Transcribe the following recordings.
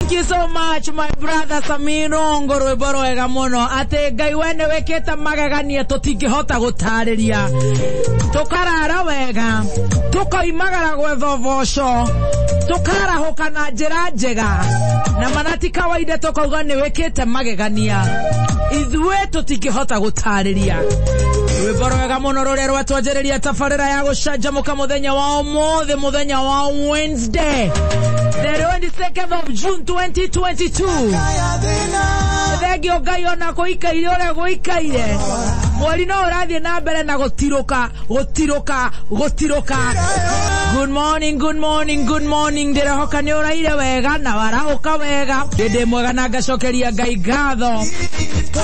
Thank you so much, my brother Samiro Ngoro Boroega Mono. Ate Gaiwene Weketa Magagania Totikihota Gotariria. Tokara Wega. Toka Imagara Wevosho. Tokara Hokana Jerajega. Namanati Kawaida Toka Gane Weketa Magagania. Izwe Totikihota Gotariria. Weboroega Mono Rorero Watojeria Tafarera Yago Shajamoka Modenya Wao the Modenya Wao Wednesday. The 22nd of June 2022. Thegio gayo na koika iliore koika ile. Mwalino radhi na bere na gotiroka. Good morning. Dere hoka ni ora ile wega na wara hoka wega. Dede mwega na gashokeria gaigatho.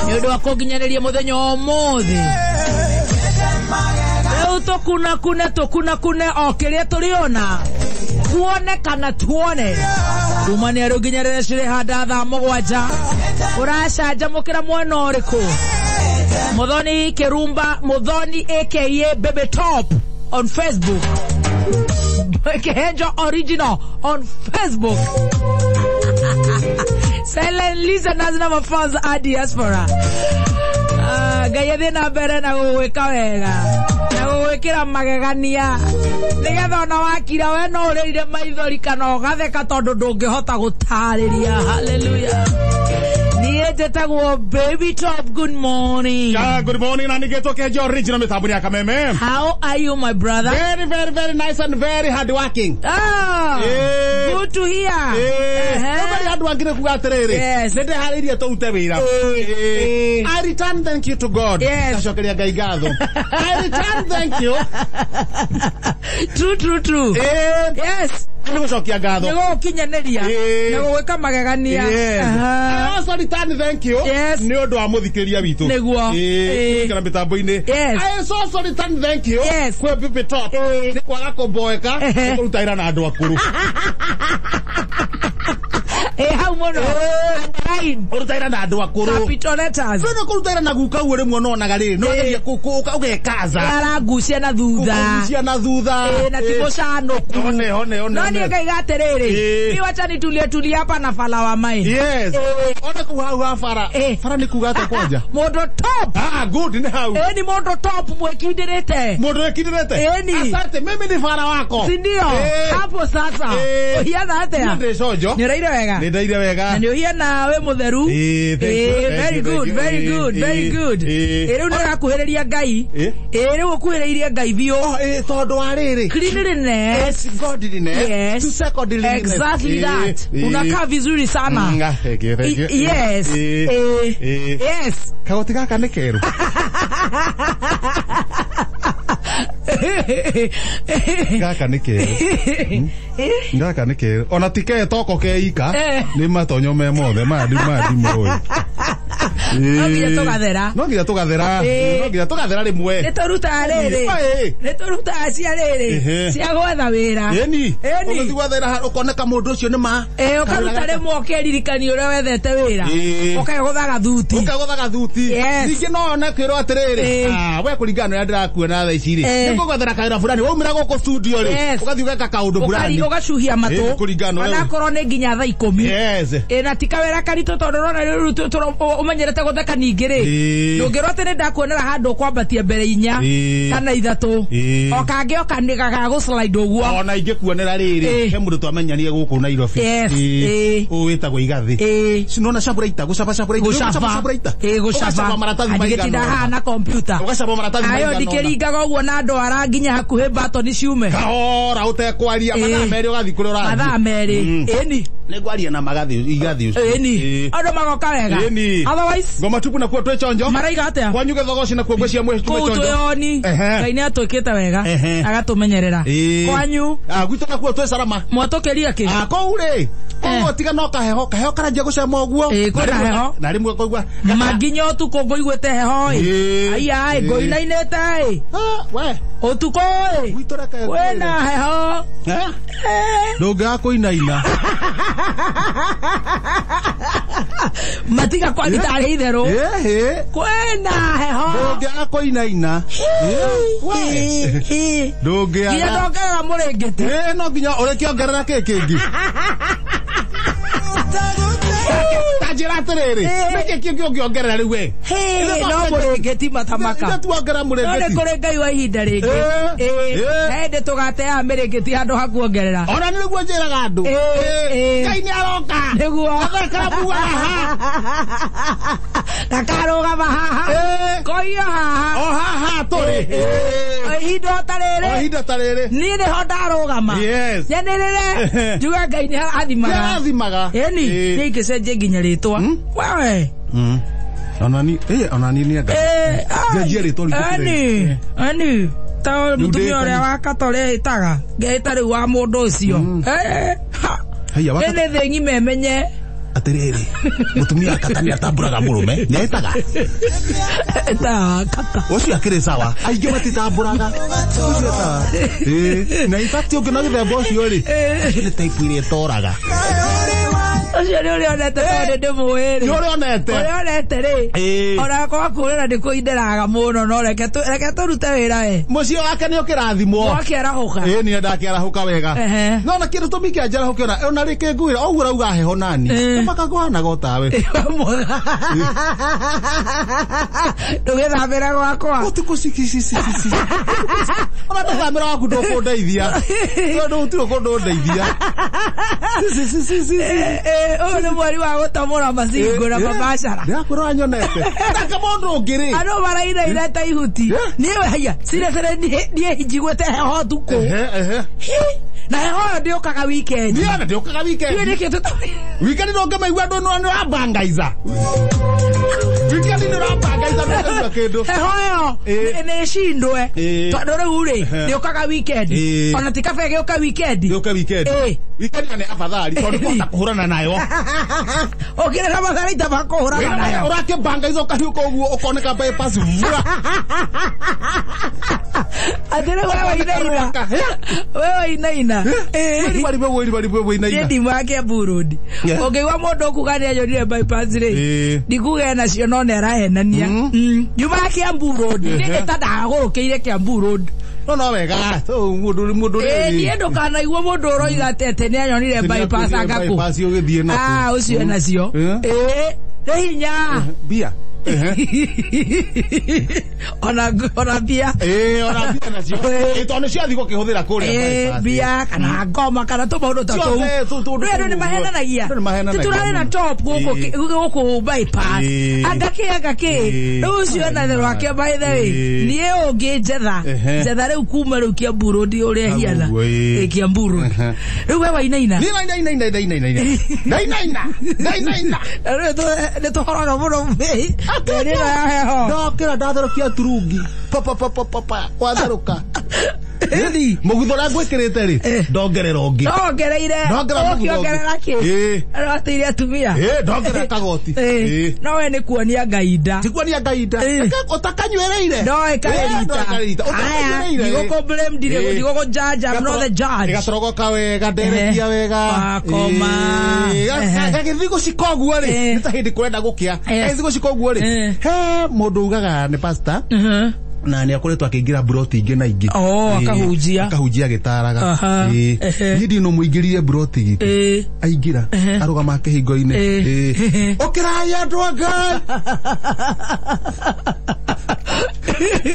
Ni undu wa kuginyaneria muthenya omothe. Leo tokuna okeria tuliona. Tuone kana tuone. Umani aruginyerere shire hada tha mugwanja. Urasha jamukira mwana oriku. Modoni Kerumba, Modoni aka Baby Top on Facebook. Kehenjo Original on Facebook. Silent listeners na fans are diaspora. Gayadena bere na uweka wega. Na uwekira magagania. Nigetha na wakira we no urire maithori kana ugatheka tondu ndungihota gutariria. Hallelujah. Nietagwo Baby Top. Good morning. Good morning. And get okay your original metabuni akameme. How are you, my brother? Very nice and very hardworking. Good to hear. Very hardworking kugaterere. Yes. Nende hariria to utewira. I return thank you to God. Yes. I return thank you. True. Yes. Nigushokia gatho. Nego kinyaneria. Nego weka magagania. I also return thank you. Yes. Ni undu wa muthikiria witu. Neguo. Kana mitambo-ini. Yes. I also return thank you. Yes. Kwe Baby Top. Ni kwaga kumboeka. Kurutaira na andu akuru. How mono? Kurutaira na andu akuru. Capital letters. No kurutaira na guka ure muono na gari. No ya kuka ugekaza. Aragucia na thutha. Kugucia na thutha. Na tibocano. One. Nani gaigaterere? Ni wacha nitulie hapa na fala wa mai. Yes. Ona kuhau fara. Fara ni kugata kwaja. Modo Top. Good ni hau. Ni Modo Top mwekidirete. Ni. Asante mimi ni fara wako. Si ndio? Hapo sasa. Hiana atea. Ni sojo. Ni raire wega. Ni daire wega. Ndio hiana we mutheru. Very good. Ere unara kuhereria Ngai. Ere ukuhereria Ngai bio. Tondu wa riri. Cleanliness. Godliness. Yes. To secondliness. Exactly that. Unakaa vizuri sana. Yes. Yes. Kagoti gaka ni keru. Gaka ni keru. Gaka ni keru. Ona tike toko ke ika. Ni matonyo me mothe ma di moyo. No nginya tugathera rimwe. Nituruta riri. Nituruta cia riri. Cia gwetha wira. Eni. Uthi gwathera ukoneka mundu ucio ni ma. Ukaruta rimwe ukeririkania uria wethete wira. Ukaguthaga thuti. Ningi no na kwiro atiriri. We kuringana na ndirakuona tha ici ri. Nikugwathera kaira fulani waumira guku studio ri. Ugathi ugeka kaundu fulani. Ugacuhia matu. Ona korwo ni nginya tha 10. Yes. Na tikawera karito tondu rona riu umenyerete gutheka ningi ri. Ndungirwo tene ndakuonera handu kwambatia mbere 4 kana 3. Okange okanigaga go slide uguo. Ona ingekuonera riri. He mundu twamenyanie guku Nairobi. Witagwo Igathi. Sinona shaburaita gucaba. Gucaba maratathi maigana. Ndigitida hana computer. Gucaba maratathi maigana. Ayo ndikirigaga uguo na ndwara nginya hakuhe batoni ciume. Kahora utekwaria mathaa meri ugathi kuri urathi. Mathaa meri. Eni. Negwaria na Igathi ucio. Eni. Ando magoka wega. Otherwise ngoma tupu na kuo twe chonjo. Maraiga atia. Kwanyu gethogoci na kuo ngwecia mwe tuwe chonjo. Tuyoni. Ngai ni atwikite wega. Agatumenyerera. Kwanyu. Gwitu na kuo twe salama. Mwatokeria ki? Koure. Koguo tiga no kaheho karajia gucema uguo. Kwina heho. Na rimwe koigua. Maginyo utuko ngoigwete heho. Ai ngoinainete. We. Utuko. Gwitoreka. Wena heho. Ndoga koinaina. Matiga kwa gitari itheru. Kwena heho. Ndoga koinaina. Ndoga. Ndoga muringiti. No nginya urekia ongerera kingi. tajira terere neke kyo ngera riwe no murengeti matamaka tuongera murengeti no kore ngai wa ihinda ringi hende tugate ya mirengeti handu hakuongerera ona niguo njiraga andu ngai ni aroka niguo akarabuga ndakarugama haha koia haha o haha turi ihinda tarere ni ho ndarugama nyenirire njuga ngai ni athimaga eni ningicenjia nginya ritwa wewe onani ni anga ngenjia ritwa ani ta mutumia uria wa katore itaga ngeita riu wa mundu ucio ene thengi memenye atiriri mutumia katani atamburaga murume ni aitaga kata ucio akiri sawa aingi matitamburaga ucio ta na ifati ukina githemba ucio ri ni type ire toraga ucio ni uri onete tondu ndi muwiri ni uri onete ri ona kwa kurira ndikuindiraga muno no reke turute wira we mucio wake ni ukirathimwo wakiarahuka ni ndakiarahuka wega no na kindu tumikia njarahuke ona rike nguira ogu rauga heho nani makagwana gotawe ndugithamira gwakwa utuko sisi ona ndathamira waku ndukundeithia tondu utiro kundeithia o ni mwari wa gutamura macingo na mabashara ndakura nyonete ndaka mundu ungiri ano maraira ireta ihuti niwe haya sire nie hinjigwete heho tuko na heho ndiokaga weekend ni ndiokaga weekend ni kitu weekend no ngemaigua ndu no abangaiza weekend no abangaiza ndu kindu heho ne shindwe tondu riu ri ndiokaga weekend ona tikabege uka weekend weekend ne afadhali tondu kota kuhurana nayo okire na madhara itabakuhurana nayo urake bangaiza ukahiuka uguo ukoneka bypass adere wewe inaina wali inaina ndi make burudi ongewa mundu kugani anyonire bypass ri ndikuge nacio no nerahenania nyuma ke burudi ndita ndagurukire ke burudi no wega mundu ni ndukana igwo mundu uroiga tete ni anyonire bypass agaku bypass ugithie na ucio nacio hinya bia ona bia ona bia nacio tondu ciathiko kihũthĩra kũrĩa bia kana ngoma kana tũmaũndũ ta tũu rĩu nĩ mahenanagia tũrarĩ na top gũkũ bypass angakĩ rĩu ũcio na rwake by the way niĩ ũngĩ njetha rĩu kuma rĩu Kiambu ũrĩa hiana Kiambu rĩu we wainaina nĩ tũhoraga mũno ndokira ndatharukia turungi watharuka Really? Mugudora gwikirite ri ndongerera ungi ndongerera ki aratiria atumia ndongerera kagoti no we ni kuonia ngaida tikuonia ngaida utakanywereire no ekarita aya nigoko blame dire nigoko judge I'm not the judge igatorogoka wega nderekia wega akoma githigo cikoguo ri nitahindi kurenda gukia githigo cikoguo ri he mundu ugaga ni pastor na ni akoretwo akiingira broti ingi na ingi akahunjia gitaraga ndi no muingirire broti gitu aingira arugama kihingo-ini okirai andu angai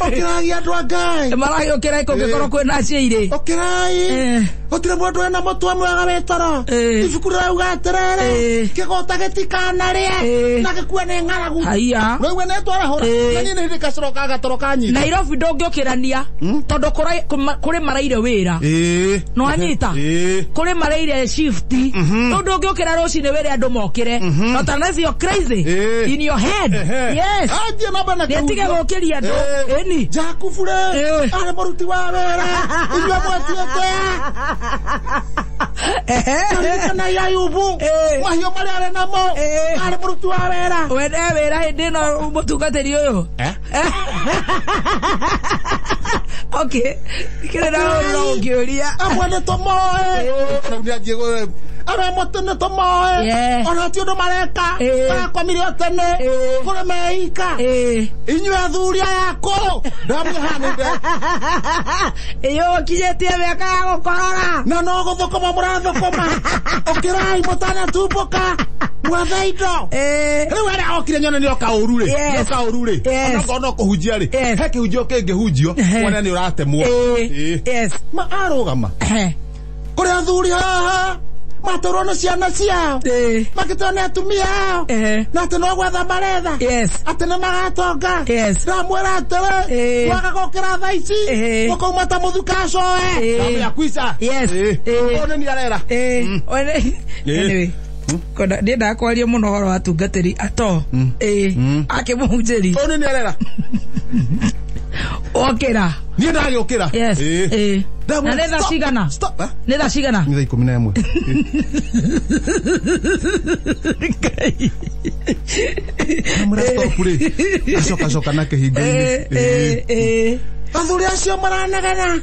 okirai andu angai marahi okirai kungikoro kwina ciiri okirai otire mundu ena mutwe mwega wetoro ibuku rirauga atiriri kigota gitikana rie na gikua ni ng'aragu haiya wewe netwara hora ni ndi gacoroka gatoroka nyi Nairobi ndongiokirania tondu kuri maraire wira no anyita kuri maraire shift no ndongiokira rucine wira andu mokire no tanasi you crazy in your head yes aje na bana ndetige gukiria andu eni jakufure ale muruti wa wira inywe mwetiete kana ya yubu wahio mari ale namo ale muruti wa wira wende wira hindi no mutungatiri uyu okay kile na ngiuria amwende tomoe na ndiaje ara motene tomoe ona ti undu mareka kwa miliotene kure meika inyu athuri ayako ndamwihaninde iyo kijetie miaka ya gukorora na no guthukuma murathukuma ukirai mutana tumbuka mwethaindo riu ara okire nyone ni okauru ri ona kuhunjia ri he kihunjio kingihunjio wona ni uratemwo ma arugama kuri athuri haha matorona ciana ciao makitone atumia na atino gwetha maretha atene magatonga ramwera atere wakagokera thaici gukauma ta muthukacoe ramya kwisa one ni arera anyway koda ndenda kwaria muno horo atungatiri ato akimuhunjiri one ni arera okera ni ndari okera na nenda cigana stop nenda cigana ni 11 amura stop ri asoka nake hingo athuri acio maranegana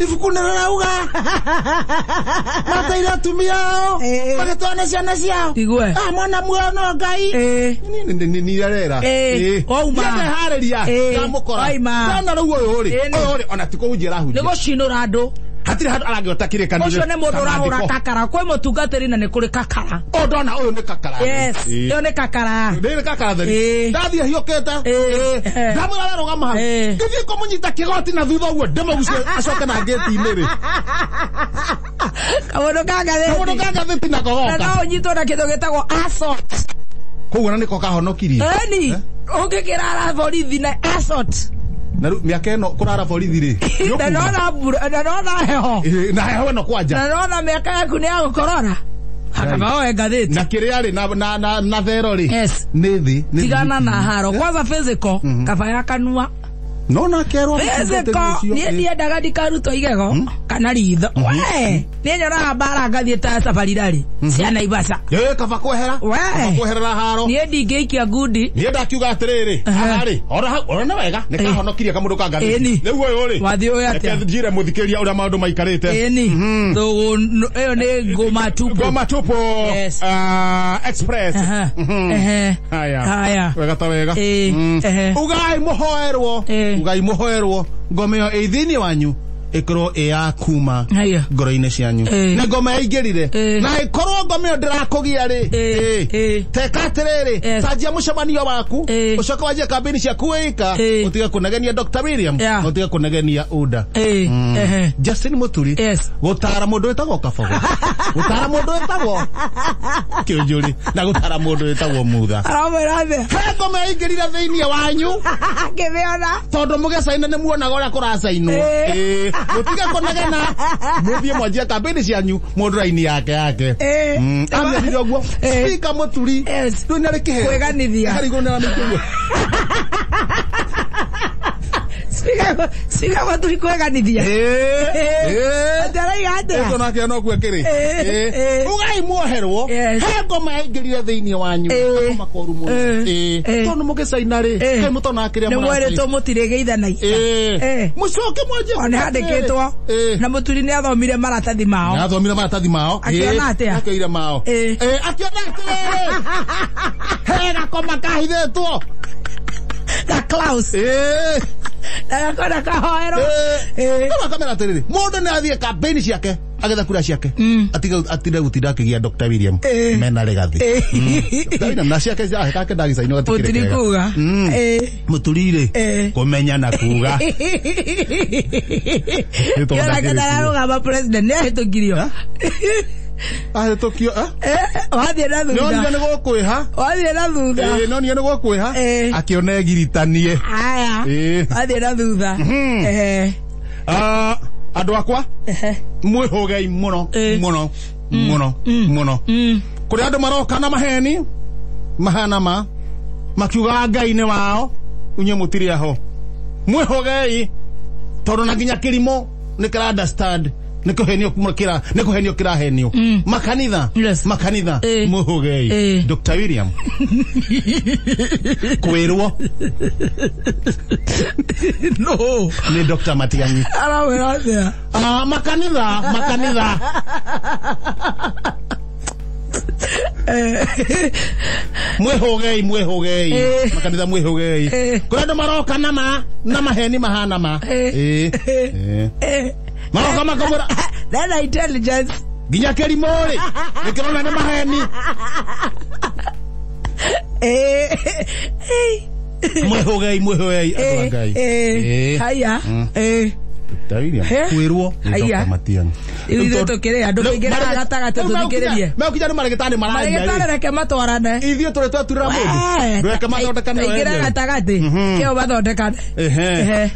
ibuku nirauga mataira tumia magetwana ciana ciao mwana muono ngai ni arera ouma hariria ndamukora ndana riu uyu ri ona tikuhunjira hunjia nigucinura andu hatiri handu arangiota kirekanire ucio ni mundu urahura kakara kwi mutungatiri na ni kuri kakara ndona uyu ni kakara yo ni kakara ni kakara theri ndathie hioketa ndamwira rugama hau ngithi kumunyita kigoti na thutha uguo ndemagucie acoke na ngeti-ini ri kamundu kagathi tina kogoka na no unyitwo na kindu gitagwo assault koguo na niko kahonokirie ni ungikirara borithi na assault na miaka ino kurara borithi ri ndarona heho na heho no kwanja ndarona miaka yaku ni ya gukorora akabaoe gatheti na kiria ri na thero ri ni thi tigana na haro kwanza physical kaba ya kanua nona kerwa ni ndaga ndikaruto igego kana ritho we ni nyora bara ngathie ta safari rari ciana ibasa kaba kweherera haro ni ndingeikia ngundi ni ndakiuga atiriri ari ora wega ni kahonokirie kamundu ka ngathie riu uyu ri wathi uyu atia njire muthikiria uria maundu maikarite thugu iyo ni ngoma tupo express haya wega ta wega ugai muhoerwo ngome yo ithini wanyu ikoro ya kuma ngoro-ini cianyu na ngoma yaingirire na ikorwo ngoma yo ndirakugia ri teka atiriri tanjia mucemanio waku ucoke wanjie kambini ciaku wika utiga kunegenia Dr. William utiga kunegenia Uda Justin Muturi gutara mundu wetagwo Kabogo gutara mundu wetagwo Kĩũnjũri na gutara mundu wetagwo Mutha he ngoma yaingirire thiini wanyu ngimeona tondu mugecaina ni muonaga uria kuracainwo mutiga kunegena muthie mwanjia kambini cianyu mundu raini yake amethire uguo speaker Muturi riu nari kihe kweganithia harigona mikugwo speaker Muturi kweganithia ndarai ande eto nake no kwekiri ugai muoherwo he ngoma yaingirire thiini wanyu makoru muno tondu mugicaina ri kai mutona akiria mura mwereto mutire geithanagia mucoke mwanjie ona handikitwo na Muturi ni athomire maratathi mao akiona atia akire mao akiona atia he gakoma kahithitwo ga Klaus nakona kahoero kama kamera tiriri mundu ni athie kambeni ciake agetha kura ciake atire gutinda akigia Dr. William mena legathi Dr. William na ciake kake ndagicaino gatikire kuga Muturi kumenya na kuga yara kadara rugama president ni ahitukirio ahitukio wathie na thutha no ni gukwiha wathie na thutha no ni gukwiha akione giritanie aya wathie na thutha andu akwa mwihugei muno kuri andu maroka na maheni mahana makiuga ngai ni wao unye Mutiri aho mwihugei tondu na nginya kirimo ni kira understand nikuhenio kumukira nikuhenio kirahenio makanitha muhugei Dr. William kwirwo no ni Dr. Matiang'i arawe atia makanitha mwehogei makanitha mwehogei kurenda maroka nama heni mahana ma maroka makamura nena intelligence ginya kerimori nikirona ni maheni mwehogei atangai haya Tairia kwirwo ndoka matiani ithu tukire andu kingira gatagate tuthikiririe me ukijana maregetani maranya reke matwarane ithio turi twaturira mundu reke mathondekane kingira gatagate kio mathondekane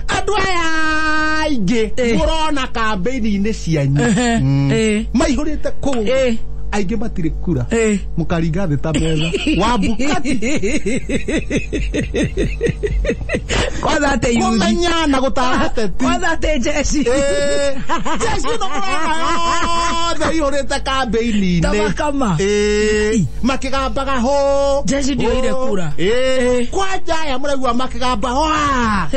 andu aya aingi murona campaign-ini cianyu maihurite ku aingi matire kura mukaringa thita metha wa bukati kwanza ate yuzi kumenya na gutara teti kwanza ate Jesse no mwana ihurite campaign-ini tabakama makigambaga ho Jesse ndio ile kura kwanja ya muragwa makigamba wa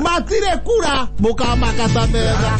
matire kura mukamakata metha